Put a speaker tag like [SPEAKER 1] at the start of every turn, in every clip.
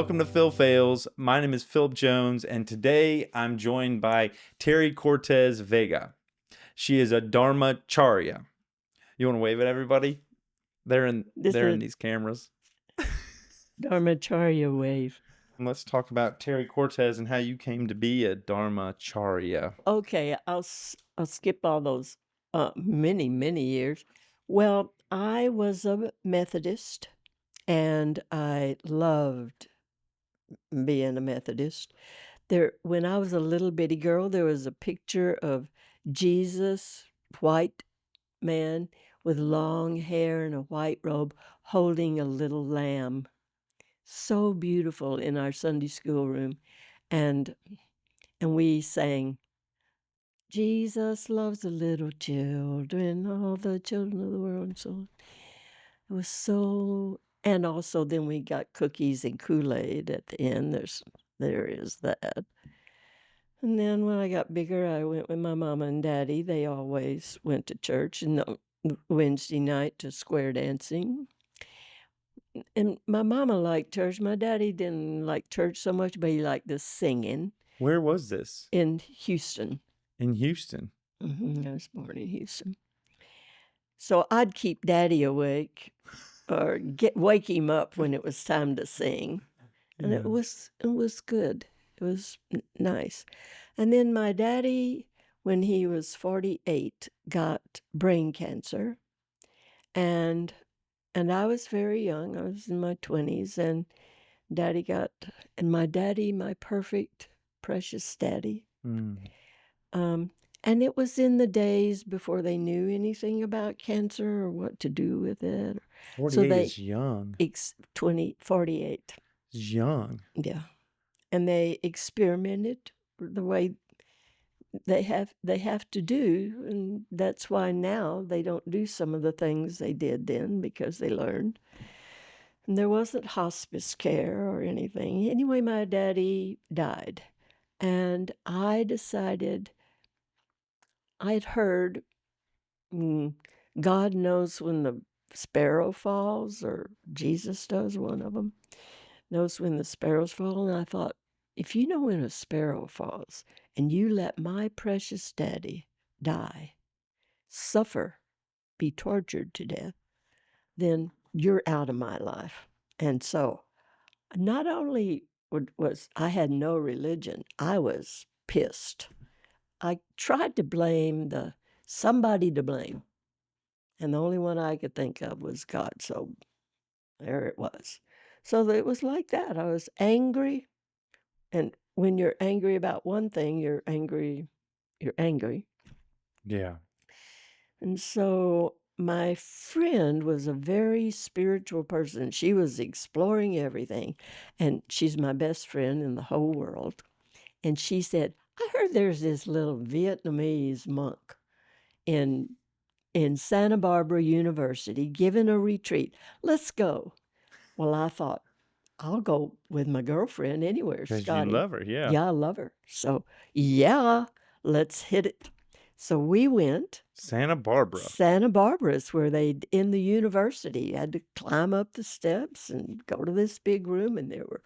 [SPEAKER 1] Welcome to Phails. My name is Philip Jones, and today I'm joined by Terry Cortes Vega. She is a Dharma Charya. You want to wave at everybody? They're in these cameras.
[SPEAKER 2] Dharmacharya wave.
[SPEAKER 1] And let's talk about Terry Cortes and how you came to be a Dharma Charya.
[SPEAKER 2] Okay, I'll skip all those many years. Well, I was a Methodist, and I loved being a Methodist. When I was a little bitty girl, there was a picture of Jesus, white man with long hair and a white robe, holding a little lamb. So beautiful in our Sunday school room, and we sang, Jesus loves the little children, all the children of the world, and so on. It was so, and also then we got cookies and Kool-Aid at the end. There is that. And then when I got bigger, I went with my mama and daddy. They always went to church, and Wednesday night to square dancing. And my mama liked church. My daddy didn't like church so much, but he liked the singing.
[SPEAKER 1] Where was this?
[SPEAKER 2] In Houston.
[SPEAKER 1] In Houston?
[SPEAKER 2] I was born in Houston. So I'd keep Daddy awake or wake him up when it was time to sing. And it was good. It was nice. And then my daddy, when he was 48, got brain cancer. And I was very young. I was in my 20s, and my perfect, precious daddy. And it was in the days before they knew anything about cancer or what to do with it.
[SPEAKER 1] 48 is young.
[SPEAKER 2] 48.
[SPEAKER 1] It's young.
[SPEAKER 2] Yeah. And they experimented the way they have to do, and that's why now they don't do some of the things they did then, because they learned. And there wasn't hospice care or anything. Anyway, my daddy died, and I decided, I'd heard, God knows when the sparrow falls, or Jesus does, one of them knows when the sparrows fall. And I thought, if you know when a sparrow falls and you let my precious daddy die, suffer, be tortured to death, then you're out of my life. And so not only was I had no religion, I was pissed. I tried to blame somebody to blame. And the only one I could think of was God. So there it was. So it was like that. I was angry. And when you're angry about one thing, you're angry.
[SPEAKER 1] Yeah.
[SPEAKER 2] And so my friend was a very spiritual person. She was exploring everything. And she's my best friend in the whole world. And she said, I heard there's this little Vietnamese monk in Santa Barbara University giving a retreat. Let's go. Well, I thought, I'll go with my girlfriend anywhere, Scotty.
[SPEAKER 1] Because you love her, yeah.
[SPEAKER 2] Yeah, I love her. So, yeah, let's hit it. So we went.
[SPEAKER 1] Santa Barbara.
[SPEAKER 2] Santa Barbara is where in the university, you had to climb up the steps and go to this big room, and there were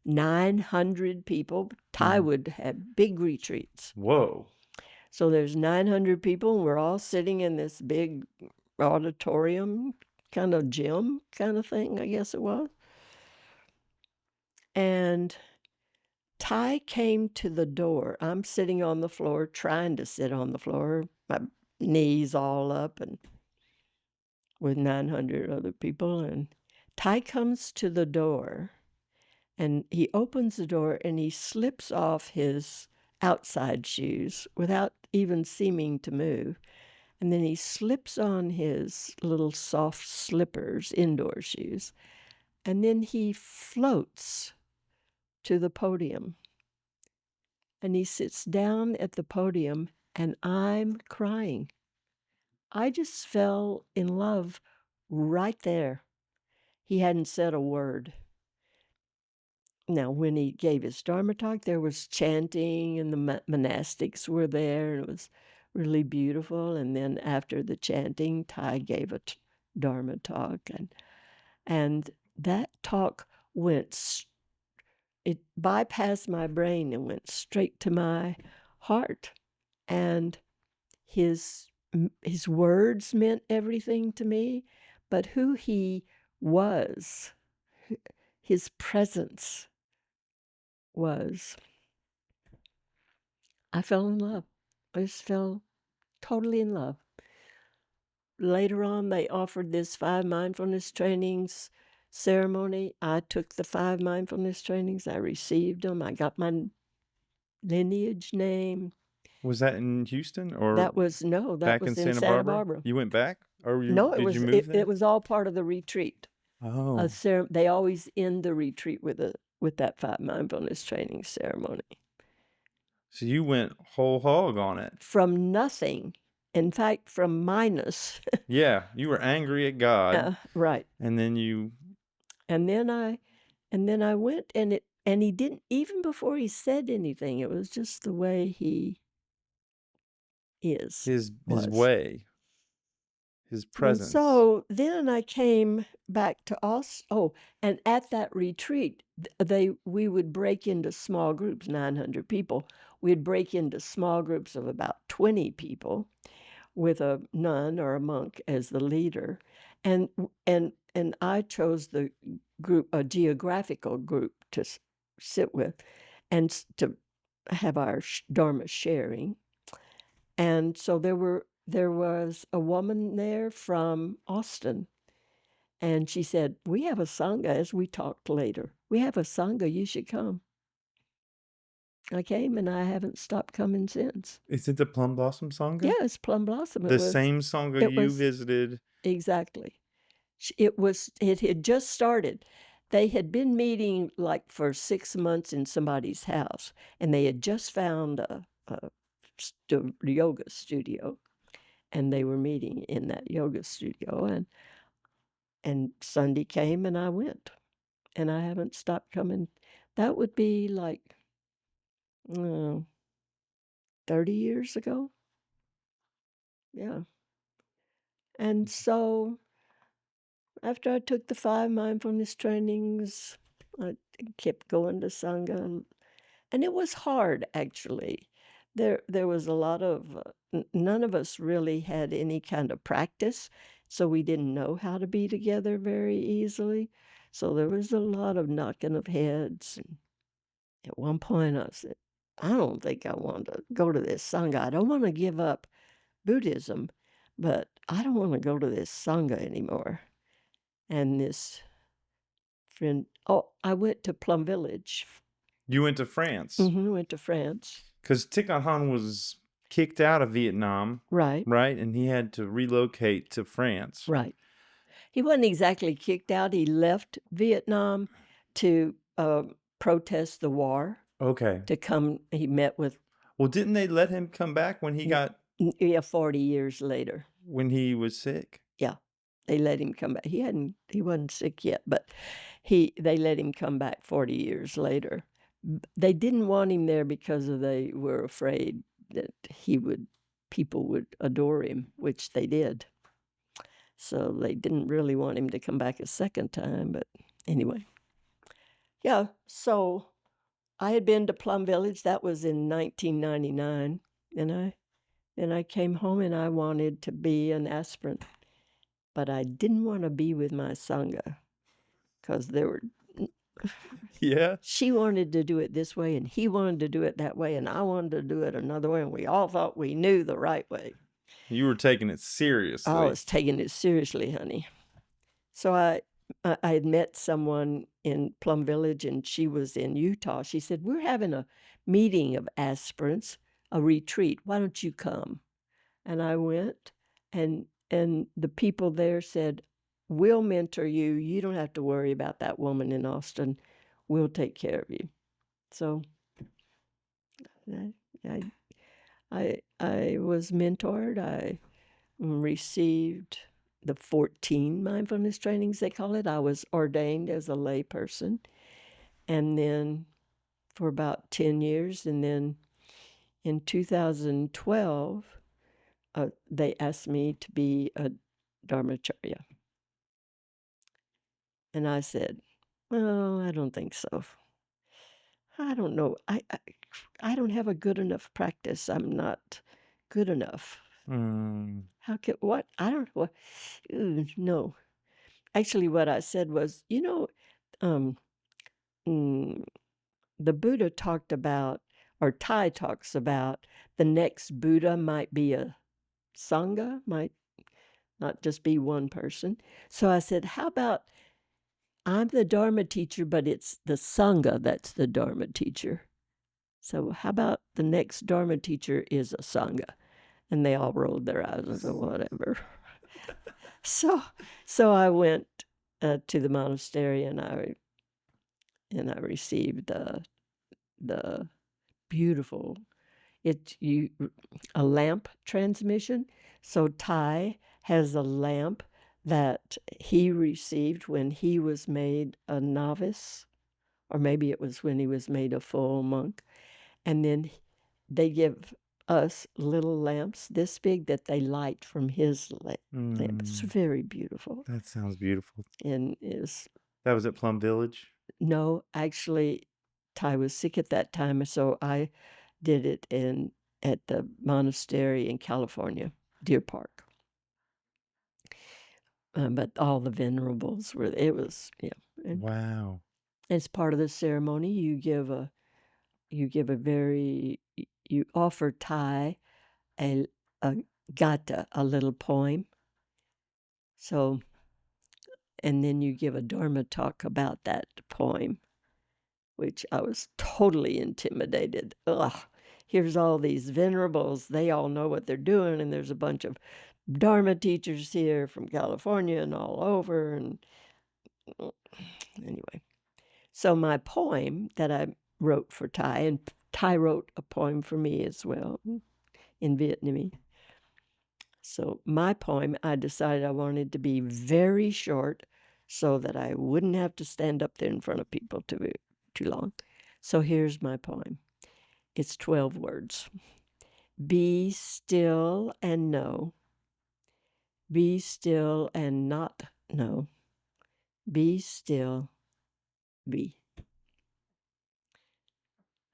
[SPEAKER 2] 900 people. Thai would have big retreats.
[SPEAKER 1] Whoa.
[SPEAKER 2] So there's 900 people, and we're all sitting in this big auditorium, kind of gym kind of thing, I guess it was. And Ty came to the door. I'm sitting on the floor, trying to sit on the floor, my knees all up, and with 900 other people. And Ty comes to the door, and he opens the door, and he slips off his outside shoes without even seeming to move. And then he slips on his little soft slippers, indoor shoes. And then he floats to the podium. And he sits down at the podium, and I'm crying. I just fell in love right there. He hadn't said a word. Now, when he gave his Dharma talk, there was chanting, and the monastics were there, and it was really beautiful. And then after the chanting, Thai gave a Dharma talk, and that talk went it bypassed my brain and went straight to my heart. And his words meant everything to me, but who he was, his presence was. I fell in love. I just fell totally in love. Later on, they offered this 5 mindfulness trainings ceremony. I took the 5 mindfulness trainings. I received them. I got my lineage name.
[SPEAKER 1] Was that in Houston or
[SPEAKER 2] That was
[SPEAKER 1] back in
[SPEAKER 2] in
[SPEAKER 1] Santa
[SPEAKER 2] Santa
[SPEAKER 1] Barbara?
[SPEAKER 2] Barbara.
[SPEAKER 1] You went back, or
[SPEAKER 2] No,
[SPEAKER 1] did you move there?
[SPEAKER 2] it was all part of the retreat.
[SPEAKER 1] Oh,
[SPEAKER 2] They always end the retreat with that 5 mindfulness training ceremony.
[SPEAKER 1] so you went whole hog on it.
[SPEAKER 2] From nothing, in fact, from minus.
[SPEAKER 1] Yeah, you were angry at God,
[SPEAKER 2] Right.
[SPEAKER 1] and then you.
[SPEAKER 2] And then I went, and he didn't, even before he said anything, it was just the way he
[SPEAKER 1] His
[SPEAKER 2] was.
[SPEAKER 1] way, his
[SPEAKER 2] And
[SPEAKER 1] presence.
[SPEAKER 2] so then I came back to us. Oh, and at that retreat, we would break into small groups, 900 people. We'd break into small groups of about 20 people, with a nun or a monk as the leader, and I chose the group, a geographical group, to sit with, and to have our Dharma sharing. And so there was a woman there from Austin, and she said, "We have a sangha," as we talked later. "We have a sangha, you should come." I came, and I haven't stopped coming since.
[SPEAKER 1] Is it the Plum Blossom Sangha?
[SPEAKER 2] Yeah, it's Plum Blossom.
[SPEAKER 1] The same Sangha you visited?
[SPEAKER 2] Exactly. It had just started. They had been meeting like for 6 months in somebody's house, and they had just found a yoga studio, and they were meeting in that yoga studio, and Sunday came, and I went, and I haven't stopped coming. That would be like 30 years ago. Yeah. And so after I took the 5 mindfulness trainings, I kept going to Sangha, and it was hard, actually. There was a lot of none of us really had any kind of practice, so we didn't know how to be together very easily. So there was a lot of knocking of heads. And at one point, I said, "I don't think I want to go to this Sangha. I don't want to give up Buddhism, but I don't want to go to this Sangha anymore." And this friend, I went to Plum Village.
[SPEAKER 1] You went to France?
[SPEAKER 2] Went to France.
[SPEAKER 1] Because Thich Nhat Hanh was kicked out of Vietnam,
[SPEAKER 2] Right.
[SPEAKER 1] right? And he had to relocate to France.
[SPEAKER 2] Right. He wasn't exactly kicked out. He left Vietnam to protest the war.
[SPEAKER 1] Okay.
[SPEAKER 2] To come, he met with.
[SPEAKER 1] Well, didn't they let him come back when he got?
[SPEAKER 2] Yeah, 40 years later.
[SPEAKER 1] When he was sick?
[SPEAKER 2] Yeah, they let him come back. He wasn't sick yet, but they let him come back 40 years later. They didn't want him there because they were afraid that people would adore him, which they did. So they didn't really want him to come back a second time, but anyway. Yeah, so I had been to Plum Village. That was in 1999, and I came home, and I wanted to be an aspirant, but I didn't want to be with my sangha because there were.
[SPEAKER 1] Yeah.
[SPEAKER 2] She wanted to do it this way, and he wanted to do it that way, and I wanted to do it another way, and we all thought we knew the right way.
[SPEAKER 1] You were taking it seriously.
[SPEAKER 2] I was taking it seriously, honey. So I had met someone in Plum Village, and she was in Utah. She said, "We're having a meeting of aspirants, a retreat. Why don't you come?" And I went, and the people there said, "We'll mentor you. You don't have to worry about that woman in Austin. We'll take care of you." So I was mentored. I received the 14 mindfulness trainings, they call it. I was ordained as a lay person, and then for about 10 years. And then in 2012, they asked me to be a Dharmacharya. And I said, "Well, I don't think so." I don't know. I don't have a good enough practice. I'm not good enough.
[SPEAKER 1] Mm.
[SPEAKER 2] How can what? I don't know. No. Actually, what I said was, um, mm, the Buddha talked about, or Thai talks about, the next Buddha might be a Sangha, might not just be one person. So I said, how about I'm the Dharma teacher, but it's the Sangha that's the Dharma teacher. So how about the next Dharma teacher is a Sangha? And they all rolled their eyes and said, whatever. So, so I went to the monastery and I received the beautiful a lamp transmission. So Thai has a lamp that he received when he was made a novice, or maybe it was when he was made a full monk. And then they give us little lamps this big that they light from his lamp. It's very beautiful.
[SPEAKER 1] That sounds beautiful.
[SPEAKER 2] And is
[SPEAKER 1] That was at Plum Village?
[SPEAKER 2] no, actually, Ty was sick at that time, so I did it at the monastery in California, Deer Park. But all the venerables were. It was And
[SPEAKER 1] Wow.
[SPEAKER 2] as part of the ceremony, you offer Ty a gata, a little poem. So, and then you give a Dharma talk about that poem, which I was totally intimidated. Ugh, here's all these venerables. They all know what they're doing, and there's a bunch of Dharma teachers here from California and all over. And anyway, so my poem that I wrote for Ty, and Ty wrote a poem for me as well in Vietnamese. So my poem, I decided I wanted to be very short so that I wouldn't have to stand up there in front of people too long. So here's my poem. It's 12 words. Be still and know. Be still and not know. Be still, be.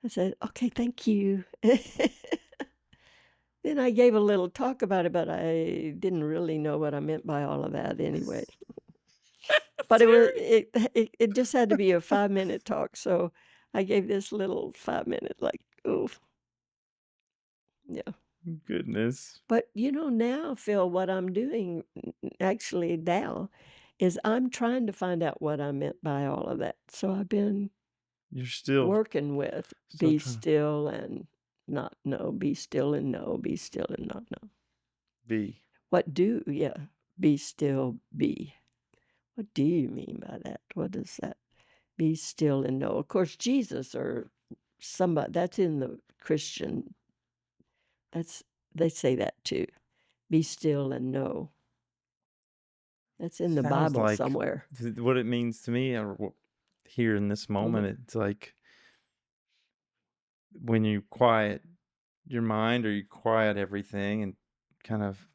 [SPEAKER 2] I said, okay, thank you. Then I gave a little talk about it, but I didn't really know what I meant by all of that anyway. But it just had to be a 5-minute talk, so I gave this little 5-minute, like, oof. Yeah.
[SPEAKER 1] Goodness.
[SPEAKER 2] But now, Phil, what I'm doing actually now is I'm trying to find out what I meant by all of that. So I've been
[SPEAKER 1] You're still
[SPEAKER 2] working with
[SPEAKER 1] still
[SPEAKER 2] be
[SPEAKER 1] trying to
[SPEAKER 2] still and not know, be still and know, be still and not know.
[SPEAKER 1] be.
[SPEAKER 2] Be still, be. What do you mean by that? What is that? Be still and know. Of course, Jesus or somebody, that's in the Christian, they say that too. Be still and know. That's in the
[SPEAKER 1] Sounds
[SPEAKER 2] Bible
[SPEAKER 1] like
[SPEAKER 2] somewhere.
[SPEAKER 1] what it means to me, or here in this moment. It's like when you quiet your mind or you quiet everything and kind of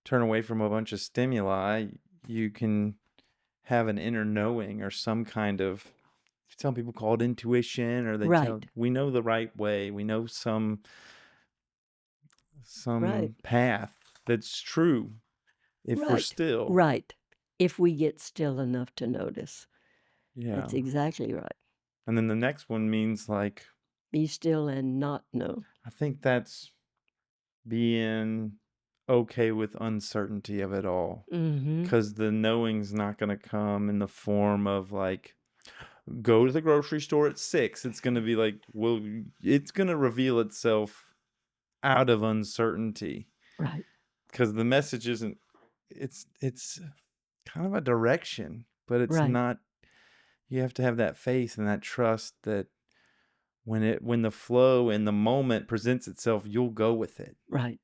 [SPEAKER 1] turn away from a bunch of stimuli, you can have an inner knowing or some kind of, some people call it intuition, or
[SPEAKER 2] Right.
[SPEAKER 1] we know the right way, we know some
[SPEAKER 2] Right.
[SPEAKER 1] path that's true if we're
[SPEAKER 2] Right.
[SPEAKER 1] still.
[SPEAKER 2] Right. If we get still enough to notice.
[SPEAKER 1] Yeah.
[SPEAKER 2] That's exactly right.
[SPEAKER 1] And then the next one means like,
[SPEAKER 2] Be still and not know.
[SPEAKER 1] I think that's being okay with uncertainty of it all.
[SPEAKER 2] Mm-hmm.
[SPEAKER 1] Because the knowing's not going to come in the form of like, go to the grocery store at 6. It's going to be like, well, it's going to reveal itself out of uncertainty.
[SPEAKER 2] Right.
[SPEAKER 1] Because the message isn't, it's kind of a direction, but it's
[SPEAKER 2] Right.
[SPEAKER 1] not. You have to have that faith and that trust that when the flow and the moment presents itself, you'll go with it.
[SPEAKER 2] Right.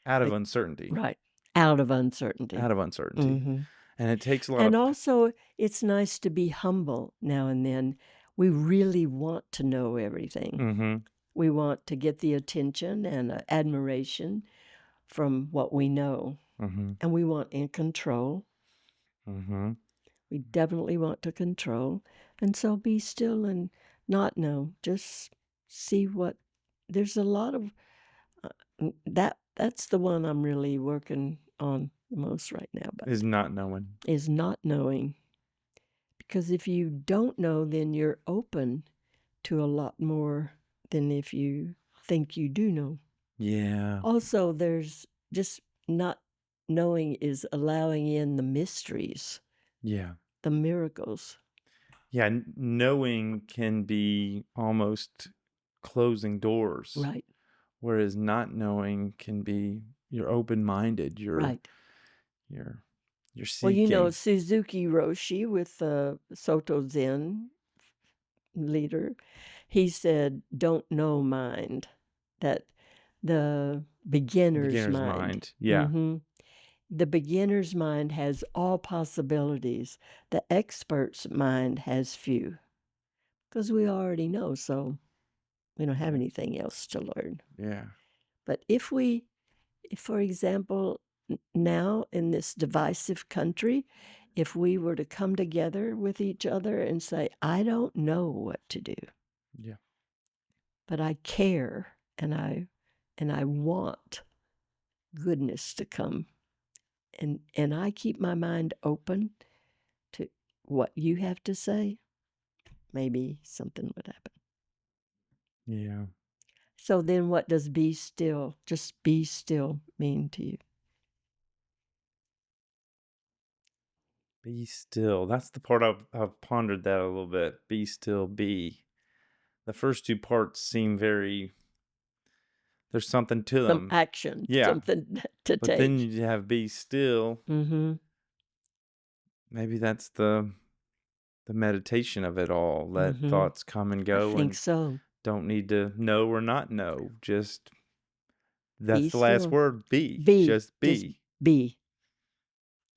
[SPEAKER 1] Out of uncertainty.
[SPEAKER 2] Right. Out of uncertainty.
[SPEAKER 1] Out of uncertainty.
[SPEAKER 2] Mm-hmm.
[SPEAKER 1] And it takes a lot
[SPEAKER 2] And
[SPEAKER 1] of...
[SPEAKER 2] also, it's nice to be humble now and then. We really want to know everything.
[SPEAKER 1] Mm-hmm.
[SPEAKER 2] We want to get the attention and admiration from what we know.
[SPEAKER 1] Mm-hmm.
[SPEAKER 2] And we want in control.
[SPEAKER 1] Mm-hmm.
[SPEAKER 2] We definitely want to control. And so be still and Not know. Just see what. There's a lot of that's the one I'm really working on the most right now. But
[SPEAKER 1] Is not knowing.
[SPEAKER 2] is not knowing. Because if you don't know, then you're open to a lot more than if you think you do know.
[SPEAKER 1] Yeah.
[SPEAKER 2] Also, there's just not knowing is allowing in the mysteries,
[SPEAKER 1] Yeah.
[SPEAKER 2] the miracles.
[SPEAKER 1] Yeah. Knowing can be almost closing doors.
[SPEAKER 2] Right.
[SPEAKER 1] Whereas not knowing can be you're open-minded.
[SPEAKER 2] Right.
[SPEAKER 1] You're
[SPEAKER 2] Well, you know,
[SPEAKER 1] seeking.
[SPEAKER 2] Suzuki Roshi with the Soto Zen leader, he said, don't know mind, that the beginner's
[SPEAKER 1] Beginner's
[SPEAKER 2] mind.
[SPEAKER 1] mind. Yeah.
[SPEAKER 2] The beginner's mind has all possibilities. The expert's mind has few. Because we already know, so we don't have anything else to learn.
[SPEAKER 1] Yeah.
[SPEAKER 2] But if we, for example, now in this divisive country, if we were to come together with each other and say, I don't know what to do,
[SPEAKER 1] Yeah.
[SPEAKER 2] but I care and I want goodness to come, and I keep my mind open to what you have to say, maybe something would happen.
[SPEAKER 1] Yeah.
[SPEAKER 2] So then what does be still, just be still, mean to you?
[SPEAKER 1] Be still. That's the part I've pondered that a little bit. Be still, be. The first two parts seem very, there's something to
[SPEAKER 2] Some
[SPEAKER 1] them.
[SPEAKER 2] action,
[SPEAKER 1] Yeah.
[SPEAKER 2] something to
[SPEAKER 1] But then
[SPEAKER 2] take.
[SPEAKER 1] you have be still. Maybe that's the meditation of it all. Let thoughts come and
[SPEAKER 2] I
[SPEAKER 1] go
[SPEAKER 2] think
[SPEAKER 1] and
[SPEAKER 2] so.
[SPEAKER 1] don't need to know or not know. Just that's
[SPEAKER 2] Be
[SPEAKER 1] the last
[SPEAKER 2] still.
[SPEAKER 1] word. Be.
[SPEAKER 2] Be.
[SPEAKER 1] Just be.
[SPEAKER 2] Be.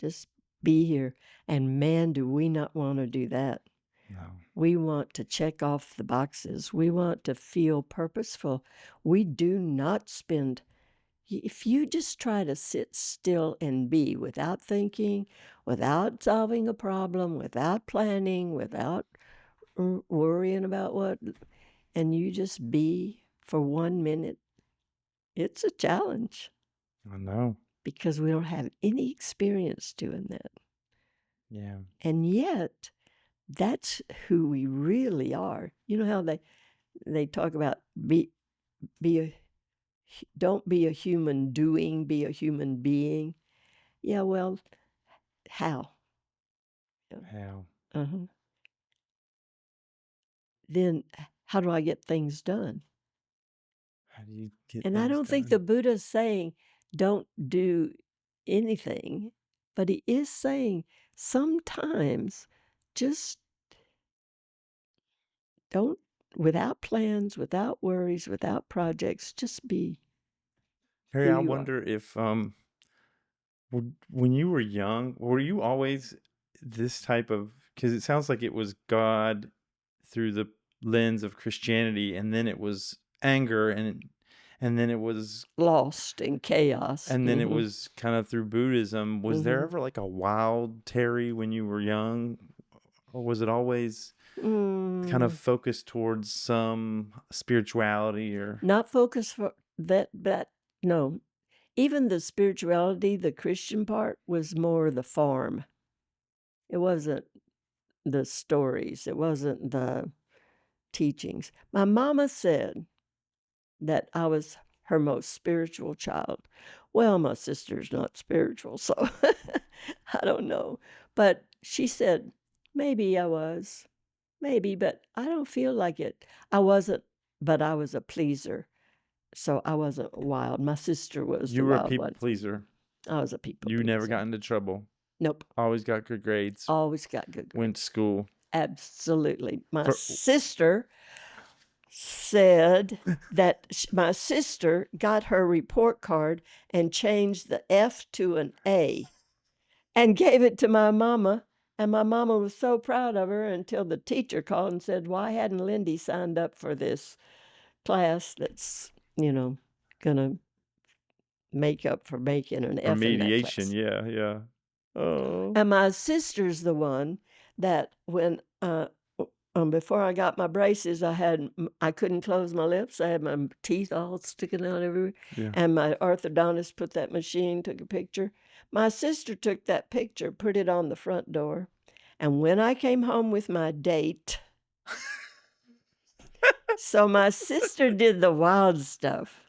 [SPEAKER 2] Just be here. And man, do we not want to do that.
[SPEAKER 1] No.
[SPEAKER 2] We want to check off the boxes. We want to feel purposeful. We do not spend. If you just try to sit still and be without thinking, without solving a problem, without planning, without worrying about what, and you just be for 1 minute, it's a challenge
[SPEAKER 1] I know.
[SPEAKER 2] because we don't have any experience doing that.
[SPEAKER 1] Yeah.
[SPEAKER 2] And yet, that's who we really are. You know how they talk about don't be a human doing, be a human being. Yeah, well, how?
[SPEAKER 1] How?
[SPEAKER 2] Then how do I get things done?
[SPEAKER 1] How do you get
[SPEAKER 2] And I
[SPEAKER 1] things
[SPEAKER 2] don't think
[SPEAKER 1] done?
[SPEAKER 2] the Buddha's saying don't do anything, but he is saying sometimes just don't, without plans, without worries, without projects, just be
[SPEAKER 1] Harry,
[SPEAKER 2] who
[SPEAKER 1] I
[SPEAKER 2] you are.
[SPEAKER 1] wonder if when you were young, were you always this type of, because it sounds like it was God through the lens of Christianity, and then it was anger, and then it was
[SPEAKER 2] Lost in chaos.
[SPEAKER 1] and then it was kind of through Buddhism. Was there
[SPEAKER 2] Mhm.
[SPEAKER 1] ever like a wild Terry when you were young, or was it always kind of focused towards some spirituality or
[SPEAKER 2] Not focused for that, no. Even the spirituality, the Christian part, was more the form. It wasn't the stories. It wasn't the teachings. My mama said that I was her most spiritual child. Well, my sister's not spiritual, so I don't know. But she said, maybe I was. Maybe, but I don't feel like it. I wasn't, but I was a pleaser. So I wasn't wild. My sister was
[SPEAKER 1] you
[SPEAKER 2] the
[SPEAKER 1] were a
[SPEAKER 2] wild
[SPEAKER 1] people
[SPEAKER 2] one.
[SPEAKER 1] pleaser?
[SPEAKER 2] I was a people
[SPEAKER 1] You never
[SPEAKER 2] pleaser.
[SPEAKER 1] got into trouble?
[SPEAKER 2] Nope.
[SPEAKER 1] Always got good grades?
[SPEAKER 2] Always got good grades.
[SPEAKER 1] Went to school?
[SPEAKER 2] Absolutely. My
[SPEAKER 1] For,
[SPEAKER 2] sister said that my sister got her report card and changed the F to an A and gave it to my mama. And my mama was so proud of her until the teacher called and said, why hadn't Lindy signed up for this class that's, going to make up for making an F in that
[SPEAKER 1] mediation,
[SPEAKER 2] class?
[SPEAKER 1] yeah, yeah. Oh.
[SPEAKER 2] And my sister's the one that when before I got my braces, I couldn't close my lips. I had my teeth all sticking out everywhere.
[SPEAKER 1] Yeah.
[SPEAKER 2] And my orthodontist put that machine, took a picture. My sister took that picture, put it on the front door. And when I came home with my date, so my sister did the wild stuff.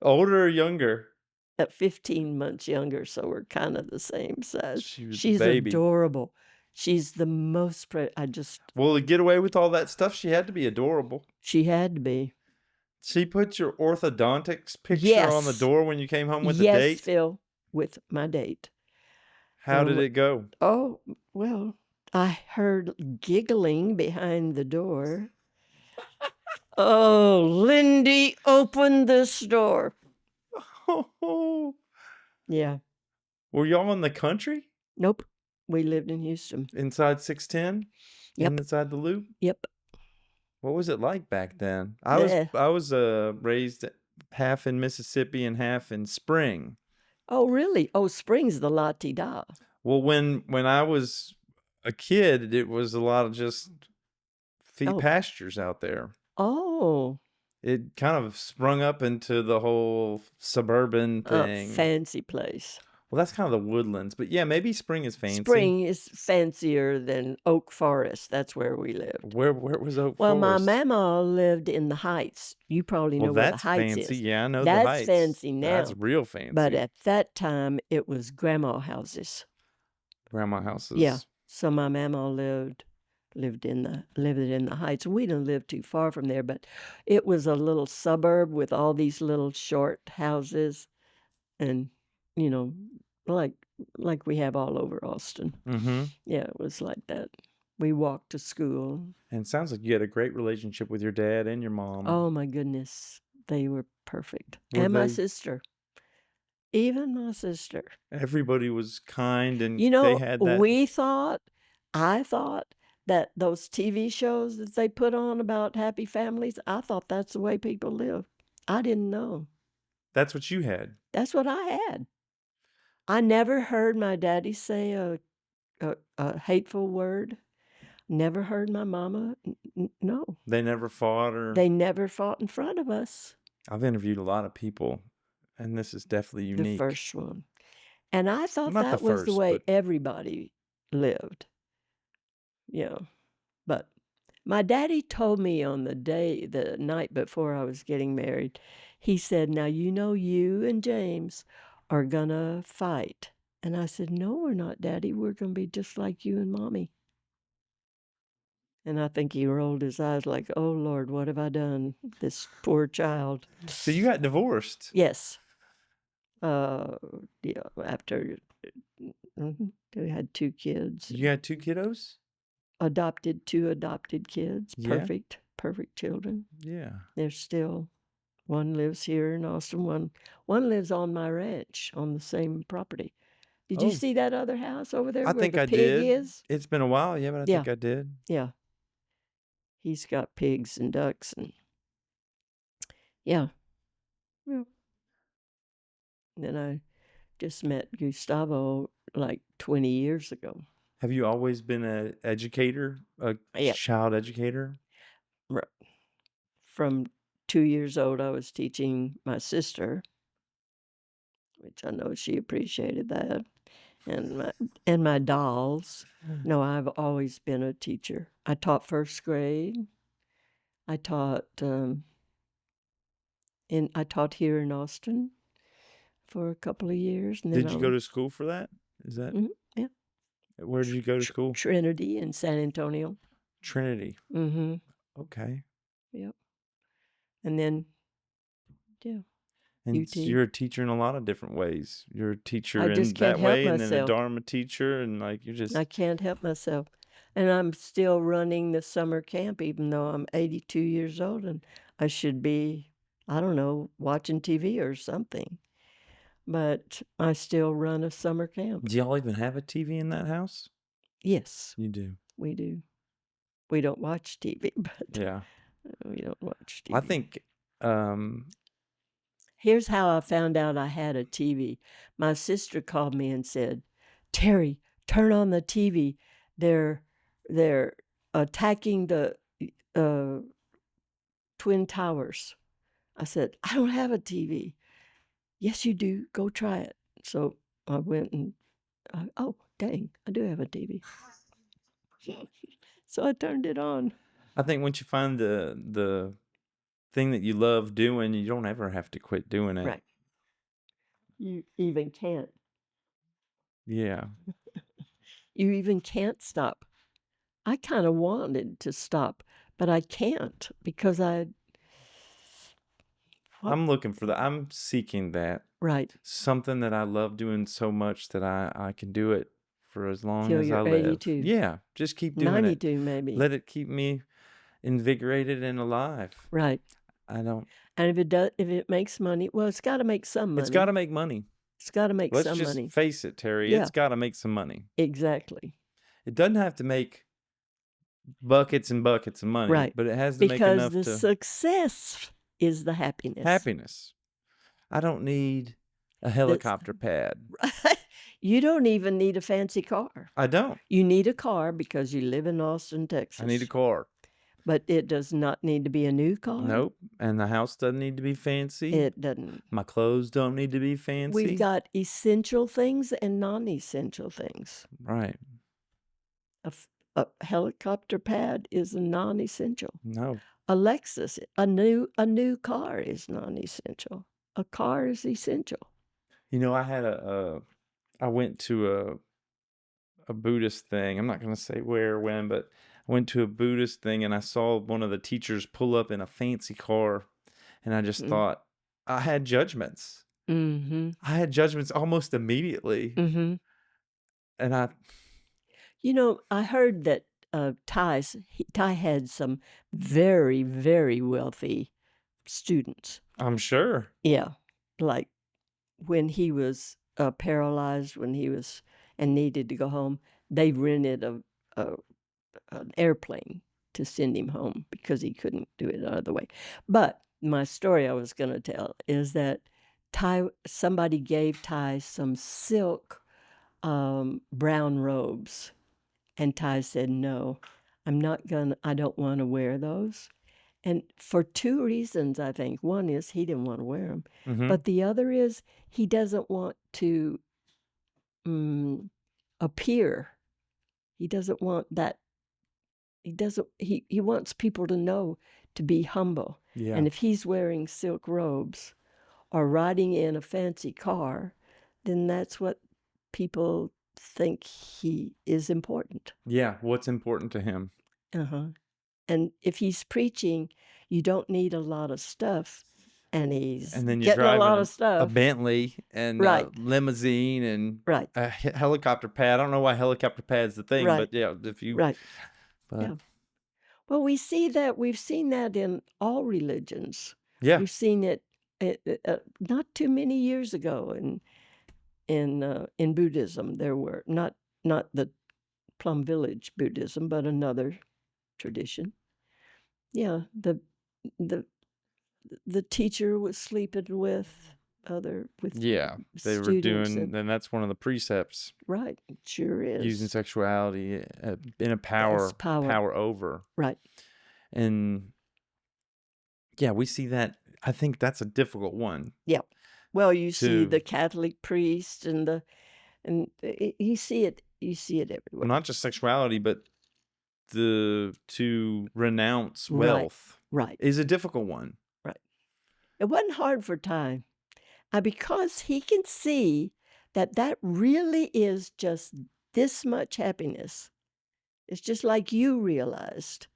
[SPEAKER 1] Older or younger?
[SPEAKER 2] At 15 months younger, so we're kind of the same size.
[SPEAKER 1] She was a
[SPEAKER 2] She's
[SPEAKER 1] baby.
[SPEAKER 2] adorable. She's the most
[SPEAKER 1] Well, to get away with all that stuff, she had to be adorable.
[SPEAKER 2] She had to be.
[SPEAKER 1] She put your orthodontics picture on the
[SPEAKER 2] Yes.
[SPEAKER 1] door when you came home with the
[SPEAKER 2] Yes,
[SPEAKER 1] date?
[SPEAKER 2] Phil, with my date.
[SPEAKER 1] How did it go?
[SPEAKER 2] Oh, well, I heard giggling behind the door. Oh, Lindy, open this door. Yeah.
[SPEAKER 1] Were y'all in the country?
[SPEAKER 2] Nope. We lived in Houston.
[SPEAKER 1] Inside 610?
[SPEAKER 2] Yep.
[SPEAKER 1] Inside the loop?
[SPEAKER 2] Yep.
[SPEAKER 1] What was it like back then?
[SPEAKER 2] Eh.
[SPEAKER 1] I was raised half in Mississippi and half in Spring.
[SPEAKER 2] Oh, really? Oh, Spring's the la-ti-da.
[SPEAKER 1] Well, when I was a kid, it was a lot of just pastures out there.
[SPEAKER 2] Oh.
[SPEAKER 1] It kind of sprung up into the whole suburban thing.
[SPEAKER 2] Fancy place.
[SPEAKER 1] Well, that's kind of the woodlands, but yeah, maybe Spring is fancy.
[SPEAKER 2] Spring is fancier than Oak Forest. That's where we lived.
[SPEAKER 1] Where was Oak Forest?
[SPEAKER 2] Well, my mama lived in the Heights. You probably know where the Heights
[SPEAKER 1] fancy.
[SPEAKER 2] is.
[SPEAKER 1] Yeah, I know
[SPEAKER 2] that's
[SPEAKER 1] the Heights.
[SPEAKER 2] That's fancy now.
[SPEAKER 1] That's real fancy.
[SPEAKER 2] But at that time, it was grandma houses.
[SPEAKER 1] Grandma houses.
[SPEAKER 2] Yeah. So my mama lived in the Heights. We didn't live too far from there, but it was a little suburb with all these little short houses, and you know, like we have all over Austin.
[SPEAKER 1] Mm-hmm.
[SPEAKER 2] Yeah, it was like that. We walked to school.
[SPEAKER 1] And it sounds like you had a great relationship with your dad and your mom.
[SPEAKER 2] Oh my goodness, they were perfect. And my sister. Even my sister.
[SPEAKER 1] Everybody was kind, and
[SPEAKER 2] they
[SPEAKER 1] had that.
[SPEAKER 2] I thought that those TV shows that they put on about happy families, I thought that's the way people live. I didn't know.
[SPEAKER 1] That's what you had.
[SPEAKER 2] That's what I had. I never heard my daddy say a hateful word. Never heard my mama. No.
[SPEAKER 1] They never fought
[SPEAKER 2] They never fought in front of us.
[SPEAKER 1] I've interviewed a lot of people, and this is definitely unique.
[SPEAKER 2] The first one. And I thought that was the way everybody lived. Yeah. But my daddy told me on the night before I was getting married, he said, now, you and James are going to fight. And I said, no, we're not, Daddy. We're going to be just like you and Mommy. And I think he rolled his eyes like, oh, Lord, what have I done? This poor child.
[SPEAKER 1] So you got divorced?
[SPEAKER 2] Yes. Yeah, after we had 2 kids.
[SPEAKER 1] You had 2 kiddos?
[SPEAKER 2] 2 adopted kids.
[SPEAKER 1] Yeah.
[SPEAKER 2] Perfect children.
[SPEAKER 1] Yeah.
[SPEAKER 2] They're still, one lives here in Austin. One lives on my ranch on the same property. Did you see that other house over there?
[SPEAKER 1] I
[SPEAKER 2] where
[SPEAKER 1] think
[SPEAKER 2] the
[SPEAKER 1] I
[SPEAKER 2] pig
[SPEAKER 1] did.
[SPEAKER 2] Is?
[SPEAKER 1] It's been a while, yeah, but I think I did.
[SPEAKER 2] Yeah. He's got pigs and ducks and yeah. And then I just met Gustavo like 20 years ago.
[SPEAKER 1] Have you always been an educator, child educator?
[SPEAKER 2] From 2 years old, I was teaching my sister, which I know she appreciated that, and my dolls. No, I've always been a teacher. I taught first grade. I taught here in Austin for a couple of years. And then
[SPEAKER 1] did you go to school for that? Is that?
[SPEAKER 2] Mm-hmm, yeah.
[SPEAKER 1] Where did you go to school?
[SPEAKER 2] Trinity in San Antonio.
[SPEAKER 1] Trinity.
[SPEAKER 2] Mm-hmm.
[SPEAKER 1] Okay.
[SPEAKER 2] Yep. And then, yeah.
[SPEAKER 1] And
[SPEAKER 2] UT.
[SPEAKER 1] You're a teacher in a lot of different ways. You're a teacher
[SPEAKER 2] in
[SPEAKER 1] that way, and
[SPEAKER 2] myself.
[SPEAKER 1] then a Dharma teacher, and you're just...
[SPEAKER 2] I can't help myself. And I'm still running the summer camp, even though I'm 82 years old, and I should be, I don't know, watching TV or something. But I still run a summer camp.
[SPEAKER 1] Do y'all even have a TV in that house?
[SPEAKER 2] Yes.
[SPEAKER 1] You do?
[SPEAKER 2] We do. We don't watch TV, but
[SPEAKER 1] yeah,
[SPEAKER 2] we don't watch TV.
[SPEAKER 1] I think...
[SPEAKER 2] Here's how I found out I had a TV. My sister called me and said, Terry, turn on the TV. They're attacking the uh, Twin Towers. I said, I don't have a TV. Yes, you do. Go try it. So I went and, oh, dang, I do have a TV. So I turned it on.
[SPEAKER 1] I think once you find the thing that you love doing, you don't ever have to quit doing it.
[SPEAKER 2] Right. You even can't.
[SPEAKER 1] Yeah.
[SPEAKER 2] You even can't stop. I kind of wanted to stop, but I can't because
[SPEAKER 1] I'm looking for that. I'm seeking that.
[SPEAKER 2] Right.
[SPEAKER 1] Something that I love doing so much that I can do it for as long
[SPEAKER 2] Till
[SPEAKER 1] as I
[SPEAKER 2] you're
[SPEAKER 1] live.
[SPEAKER 2] 82.
[SPEAKER 1] Yeah, just keep doing it.
[SPEAKER 2] 92 maybe.
[SPEAKER 1] Let it keep me invigorated and alive.
[SPEAKER 2] Right.
[SPEAKER 1] I don't.
[SPEAKER 2] And if it makes money, well, it's got to make some money.
[SPEAKER 1] It's got to make money.
[SPEAKER 2] It's got to make
[SPEAKER 1] Let's
[SPEAKER 2] some
[SPEAKER 1] just
[SPEAKER 2] money.
[SPEAKER 1] face it, Terry.
[SPEAKER 2] Yeah.
[SPEAKER 1] It's got to make some money.
[SPEAKER 2] Exactly.
[SPEAKER 1] It doesn't have to make buckets and buckets of money,
[SPEAKER 2] Right.
[SPEAKER 1] but it has to make enough
[SPEAKER 2] because the
[SPEAKER 1] to
[SPEAKER 2] success is the happiness.
[SPEAKER 1] I don't need a helicopter pad.
[SPEAKER 2] You don't even need a fancy car.
[SPEAKER 1] I don't.
[SPEAKER 2] You need a car because you live in Austin, Texas.
[SPEAKER 1] I need a car.
[SPEAKER 2] But it does not need to be a new car.
[SPEAKER 1] Nope. And the house doesn't need to be fancy.
[SPEAKER 2] It doesn't.
[SPEAKER 1] My clothes don't need to be fancy.
[SPEAKER 2] We've got essential things and non-essential things.
[SPEAKER 1] Right.
[SPEAKER 2] A helicopter pad is a non-essential.
[SPEAKER 1] No.
[SPEAKER 2] A Lexus, a new car is non-essential. A car is essential.
[SPEAKER 1] You know, I went to a Buddhist thing. I'm not going to say where or when, but I went to a Buddhist thing and I saw one of the teachers pull up in a fancy car, and I just thought, I had judgments.
[SPEAKER 2] Mm-hmm.
[SPEAKER 1] I had judgments almost immediately.
[SPEAKER 2] Mm-hmm.
[SPEAKER 1] And
[SPEAKER 2] you know, I heard that Ty had some very, very wealthy students.
[SPEAKER 1] I'm sure.
[SPEAKER 2] Yeah. Like when he was paralyzed, and needed to go home, they rented an airplane to send him home because he couldn't do it other way. But my story I was going to tell is that somebody gave Ty some silk brown robes, and Ty said, no, I don't want to wear those. And for two reasons, I think. One is he didn't want to wear them.
[SPEAKER 1] Mm-hmm.
[SPEAKER 2] But the other is he doesn't want to appear. He doesn't want that. He wants people to know to be humble.
[SPEAKER 1] Yeah.
[SPEAKER 2] And if he's wearing silk robes or riding in a fancy car, then that's what people think he is important.
[SPEAKER 1] Yeah. What's important to him?
[SPEAKER 2] Uh-huh. And if he's preaching, you don't need a lot of stuff, and then you're getting a lot of stuff.
[SPEAKER 1] A Bentley and a limousine and a helicopter pad. I don't know why helicopter pad's the thing, but yeah, if you
[SPEAKER 2] But, yeah. Well, we've seen that in all religions.
[SPEAKER 1] Yeah,
[SPEAKER 2] we've seen it not too many years ago in Buddhism. There were not the Plum Village Buddhism, but another tradition. Yeah, the teacher was sleeping with
[SPEAKER 1] they were doing, and that's one of the precepts.
[SPEAKER 2] Right, it sure is.
[SPEAKER 1] Using sexuality in a power over.
[SPEAKER 2] Right.
[SPEAKER 1] And yeah, we see that. I think that's a difficult one.
[SPEAKER 2] Yeah. Well, you see the Catholic priest and you see it everywhere.
[SPEAKER 1] Well, not just sexuality, but to renounce wealth is a difficult one.
[SPEAKER 2] Right. It wasn't hard for Ty, because he can see that really is just this much happiness. It's just like you realized.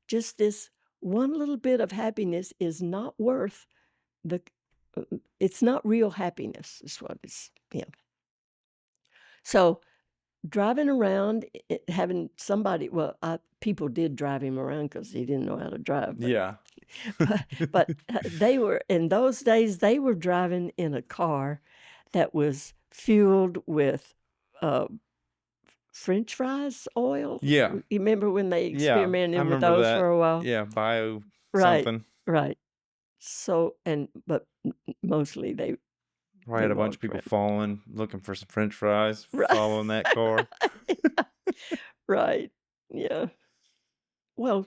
[SPEAKER 2] Just this one little bit of happiness is not worth it's not real happiness, is what it's, So driving around, having somebody, people did drive him around because he didn't know how to drive. But they were, in those days, they were driving in a car that was fueled with French fries oil.
[SPEAKER 1] Yeah.
[SPEAKER 2] You remember when they experimented with those for a while?
[SPEAKER 1] Yeah, bio something.
[SPEAKER 2] Right. So, but mostly they
[SPEAKER 1] had a bunch of people falling, looking for some French fries, following that car.
[SPEAKER 2] Right. Yeah. Well,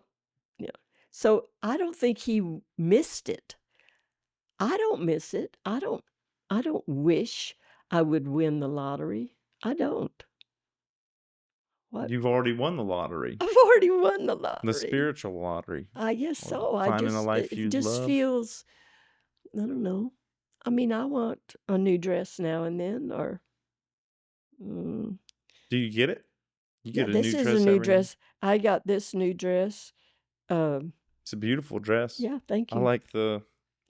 [SPEAKER 2] yeah. So I don't think he missed it. I don't miss it. I don't wish I would win the lottery. I don't. What?
[SPEAKER 1] You've already won the lottery,
[SPEAKER 2] I've already won the
[SPEAKER 1] the
[SPEAKER 2] lottery.
[SPEAKER 1] spiritual lottery,
[SPEAKER 2] I guess
[SPEAKER 1] or
[SPEAKER 2] so.
[SPEAKER 1] finding a life
[SPEAKER 2] It
[SPEAKER 1] you
[SPEAKER 2] just
[SPEAKER 1] love.
[SPEAKER 2] feels, I don't know. I mean, I want a new dress now and then, or mm,
[SPEAKER 1] Do you get it? You
[SPEAKER 2] yeah,
[SPEAKER 1] get a
[SPEAKER 2] this
[SPEAKER 1] new
[SPEAKER 2] is a
[SPEAKER 1] dress
[SPEAKER 2] new
[SPEAKER 1] every now.
[SPEAKER 2] dress. I got this new dress. Um,
[SPEAKER 1] It's a beautiful dress.
[SPEAKER 2] yeah, thank
[SPEAKER 1] I
[SPEAKER 2] you.
[SPEAKER 1] like the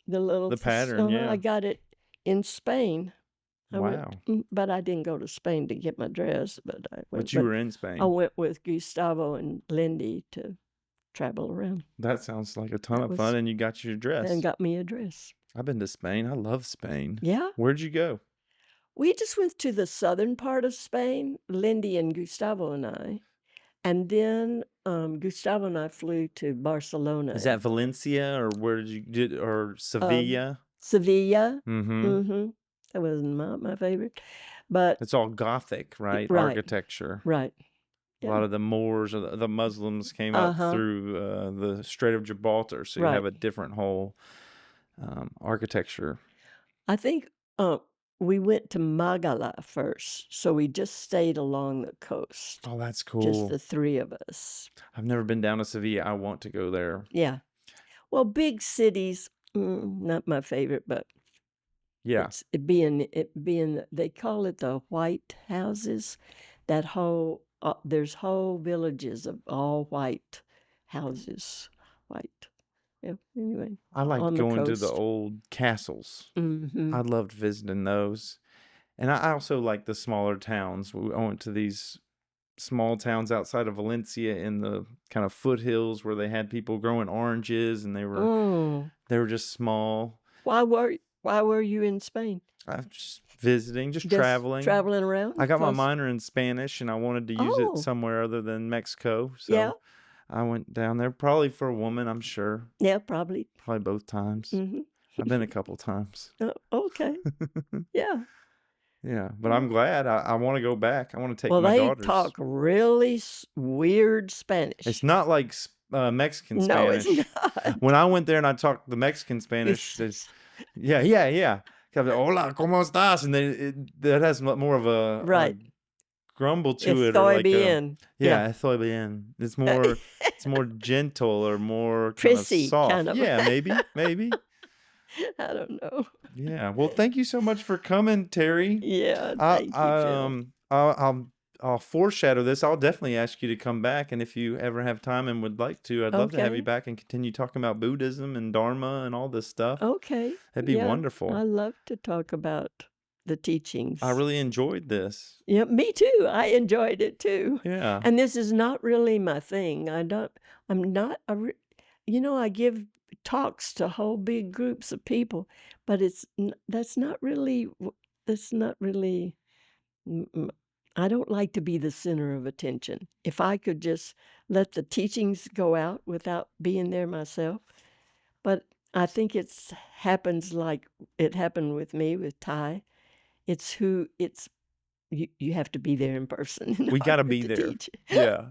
[SPEAKER 2] The little,
[SPEAKER 1] pattern.
[SPEAKER 2] I
[SPEAKER 1] Yeah.
[SPEAKER 2] got it in Spain.
[SPEAKER 1] Wow.
[SPEAKER 2] But I didn't go to Spain to get my dress. But I
[SPEAKER 1] But
[SPEAKER 2] went.
[SPEAKER 1] you
[SPEAKER 2] But
[SPEAKER 1] were in
[SPEAKER 2] I
[SPEAKER 1] Spain.
[SPEAKER 2] went with Gustavo and Lindy to travel around.
[SPEAKER 1] That sounds like a ton
[SPEAKER 2] That
[SPEAKER 1] of
[SPEAKER 2] was
[SPEAKER 1] fun, and you got your
[SPEAKER 2] and
[SPEAKER 1] dress.
[SPEAKER 2] got me a dress.
[SPEAKER 1] I've been to Spain. I love Spain.
[SPEAKER 2] Yeah,
[SPEAKER 1] Where'd you go?
[SPEAKER 2] we just went to the southern part of Spain, Lindy and Gustavo and I, and then Gustavo and I flew to Barcelona.
[SPEAKER 1] Is that Valencia, or where did you did, or Sevilla?
[SPEAKER 2] Sevilla.
[SPEAKER 1] Mm-hmm.
[SPEAKER 2] Mm-hmm. That was not my favorite, but
[SPEAKER 1] It's all Gothic, right?
[SPEAKER 2] right,
[SPEAKER 1] Architecture.
[SPEAKER 2] right.
[SPEAKER 1] A
[SPEAKER 2] Yeah.
[SPEAKER 1] lot of the Moors or the Muslims came up
[SPEAKER 2] Uh-huh.
[SPEAKER 1] through the Strait of Gibraltar, so you have
[SPEAKER 2] Right.
[SPEAKER 1] a different whole architecture.
[SPEAKER 2] I think we went to Magala first, so we just stayed along the coast,
[SPEAKER 1] Oh, that's
[SPEAKER 2] just
[SPEAKER 1] cool.
[SPEAKER 2] the three of us.
[SPEAKER 1] I've never been down to Sevilla. I want to go there.
[SPEAKER 2] Yeah. Well, big cities, not my favorite, but
[SPEAKER 1] Yeah.
[SPEAKER 2] it being they call it the White Houses. That whole there's whole villages of all white houses, white. Yeah. Anyway,
[SPEAKER 1] I liked
[SPEAKER 2] on the
[SPEAKER 1] going to the
[SPEAKER 2] coast.
[SPEAKER 1] old castles.
[SPEAKER 2] Mm-hmm.
[SPEAKER 1] I loved visiting those. And I also like the smaller towns. I went to these small towns outside of Valencia in the kind of foothills where they had people growing oranges, and they were just small.
[SPEAKER 2] Why were you in Spain?
[SPEAKER 1] I was just visiting, just
[SPEAKER 2] Just
[SPEAKER 1] traveling.
[SPEAKER 2] traveling around?
[SPEAKER 1] I got my
[SPEAKER 2] 'Cause
[SPEAKER 1] minor in Spanish, and I wanted to use it
[SPEAKER 2] oh,
[SPEAKER 1] somewhere other than Mexico.
[SPEAKER 2] yeah,
[SPEAKER 1] So I went down there, probably for a woman, I'm sure.
[SPEAKER 2] yeah, probably.
[SPEAKER 1] Probably both times.
[SPEAKER 2] Mm-hmm.
[SPEAKER 1] I've been a couple times.
[SPEAKER 2] Okay, yeah.
[SPEAKER 1] Yeah, but I'm glad. I want to go back. I want to take
[SPEAKER 2] Well,
[SPEAKER 1] my
[SPEAKER 2] they
[SPEAKER 1] daughters.
[SPEAKER 2] talk really weird Spanish.
[SPEAKER 1] It's not like Mexican
[SPEAKER 2] No, it's
[SPEAKER 1] Spanish.
[SPEAKER 2] not.
[SPEAKER 1] When I went there and I talked the Mexican Spanish, yeah. Hola, ¿cómo estás? And that has more of a
[SPEAKER 2] Right.
[SPEAKER 1] grumble to it, or
[SPEAKER 2] Estoy
[SPEAKER 1] like a
[SPEAKER 2] bien.
[SPEAKER 1] yeah, estoy bien. It's more gentle or more kind of
[SPEAKER 2] Prissy,
[SPEAKER 1] soft.
[SPEAKER 2] kind of.
[SPEAKER 1] Yeah, maybe.
[SPEAKER 2] I don't know.
[SPEAKER 1] Yeah. Well, thank you so much for coming, Terry.
[SPEAKER 2] Yeah, thank you, Phil.
[SPEAKER 1] I'll foreshadow this. I'll definitely ask you to come back, and if you ever have time and would like to, I'd love to have you
[SPEAKER 2] Okay.
[SPEAKER 1] back and continue talking about Buddhism and Dharma and all this stuff.
[SPEAKER 2] Okay.
[SPEAKER 1] That'd be
[SPEAKER 2] Yeah,
[SPEAKER 1] wonderful.
[SPEAKER 2] I love to talk about the teachings.
[SPEAKER 1] I really enjoyed this.
[SPEAKER 2] Yeah, me too. I enjoyed it too.
[SPEAKER 1] Yeah.
[SPEAKER 2] And this is not really my thing. I give talks to whole big groups of people, but that's not really, I don't like to be the center of attention. If I could just let the teachings go out without being there myself. But I think happens like it happened with me with Ty. You have to be there in person.
[SPEAKER 1] We got to be there.
[SPEAKER 2] Teach.
[SPEAKER 1] Yeah.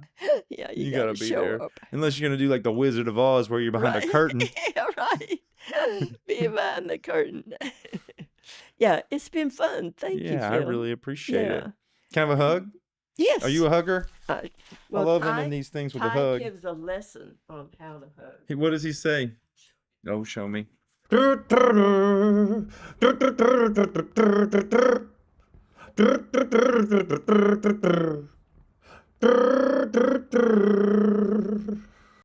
[SPEAKER 2] Yeah,
[SPEAKER 1] You got to be
[SPEAKER 2] show
[SPEAKER 1] there.
[SPEAKER 2] up.
[SPEAKER 1] Unless you're going to do like the Wizard of Oz where you're behind a curtain.
[SPEAKER 2] Yeah, right. Be behind the curtain. Yeah, it's been fun. Thank you, Phil.
[SPEAKER 1] Yeah, I really appreciate it.
[SPEAKER 2] Yeah.
[SPEAKER 1] Can I have a hug?
[SPEAKER 2] Yes.
[SPEAKER 1] Are you a hugger?
[SPEAKER 2] Well,
[SPEAKER 1] I love
[SPEAKER 2] Ty-
[SPEAKER 1] ending these things with a
[SPEAKER 2] Ty
[SPEAKER 1] hug.
[SPEAKER 2] gives a lesson on how to hug.
[SPEAKER 1] What does he say? Oh, show me.